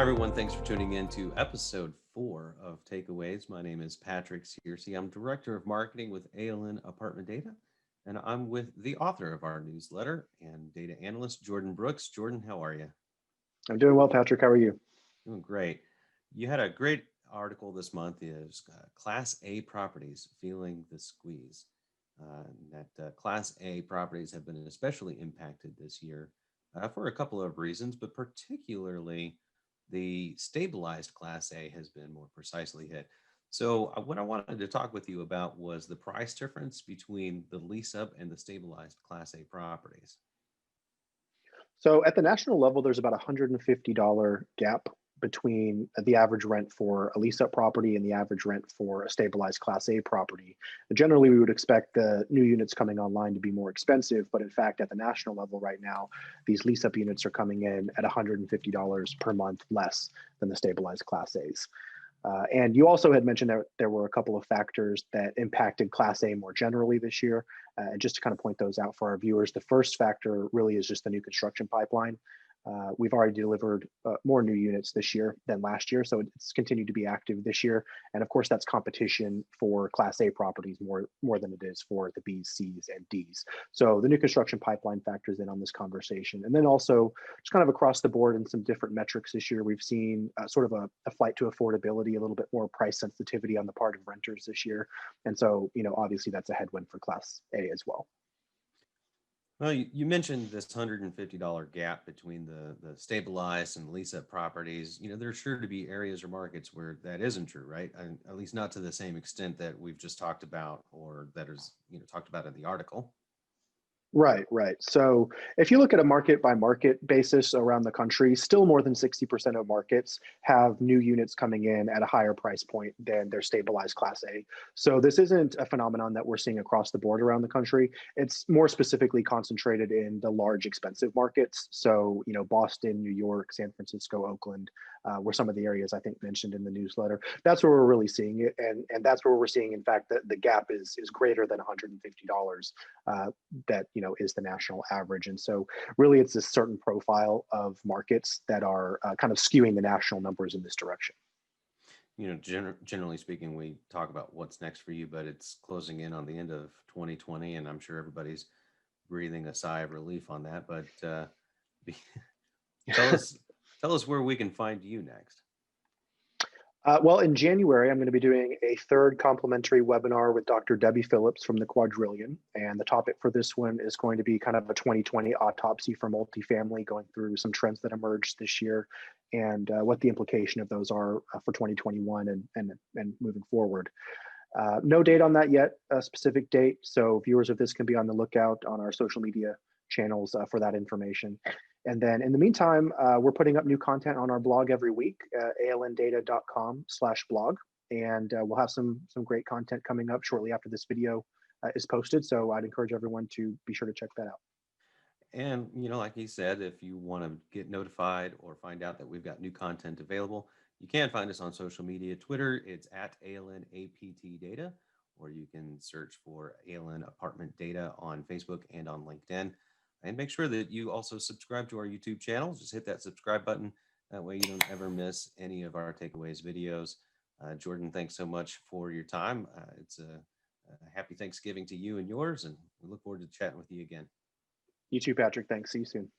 everyone. Thanks for tuning in to episode 4 of Takeaways. My name is Patrick Searcy. I'm Director of Marketing with ALN Apartment Data, and I'm with the author of our newsletter and data analyst, Jordan Brooks. Jordan, how are you? I'm doing well, Patrick. How are you? Doing great. You had a great article this month, is Class A properties feeling the squeeze. Class A properties have been especially impacted this year for a couple of reasons, but particularly the stabilized Class A has been more precisely hit. So what I wanted to talk with you about was the price difference between the lease up and the stabilized Class A properties. So at the national level, there's about a $150 gap between the average rent for a lease-up property and the average rent for a stabilized Class A property. Generally, we would expect the new units coming online to be more expensive, but in fact, at the national level right now, these lease-up units are coming in at $150 per month less than the stabilized Class A's. And you also had mentioned that there were a couple of factors that impacted Class A more generally this year. And just to kind of point those out for our viewers, the first factor really is just the new construction pipeline. We've already delivered more new units this year than last year, so it's continued to be active this year. And of course, that's competition for Class A properties more than it is for the B's, C's, and D's. So the new construction pipeline factors in on this conversation. And then also, just kind of across the board in some different metrics this year, we've seen sort of a flight to affordability, a little bit more price sensitivity on the part of renters this year. And so, obviously that's a headwind for Class A as well. Well, you mentioned this $150 gap between the stabilized and lease-up properties. There's sure to be areas or markets where that isn't true, right? And at least not to the same extent that we've just talked about, or that is talked about in the article. Right, right. So if you look at a market by market basis around the country, still more than 60% of markets have new units coming in at a higher price point than their stabilized Class A. So this isn't a phenomenon that we're seeing across the board around the country. It's more specifically concentrated in the large, expensive markets. So, Boston, New York, San Francisco, Oakland, were some of the areas I think mentioned in the newsletter. That's where we're really seeing it. And that's where we're seeing, in fact, that the gap is greater than $150 that, is the national average. And so really it's a certain profile of markets that are kind of skewing the national numbers in this direction. Generally speaking, we talk about what's next for you, but it's closing in on the end of 2020, and I'm sure everybody's breathing a sigh of relief on that. But tell us where we can find you next. Well, in January, I'm going to be doing a third complimentary webinar with Dr. Debbie Phillips from the Quadrillion. And the topic for this one is going to be kind of a 2020 autopsy for multifamily, going through some trends that emerged this year and what the implication of those are for 2021 and moving forward. No date on that yet, a specific date. So viewers of this can be on the lookout on our social media channels for that information. And then in the meantime, we're putting up new content on our blog every week, alndata.com/blog. And we'll have some great content coming up shortly after this video is posted. So I'd encourage everyone to be sure to check that out. And, like he said, if you want to get notified or find out that we've got new content available, you can find us on social media. Twitter, it's at ALN APT Data, or you can search for ALN Apartment Data on Facebook and on LinkedIn. And make sure that you also subscribe to our YouTube channel. Just hit that subscribe button. That way you don't ever miss any of our takeaways videos. Jordan, thanks so much for your time. It's a happy Thanksgiving to you and yours, and we look forward to chatting with you again. You too, Patrick. Thanks. See you soon.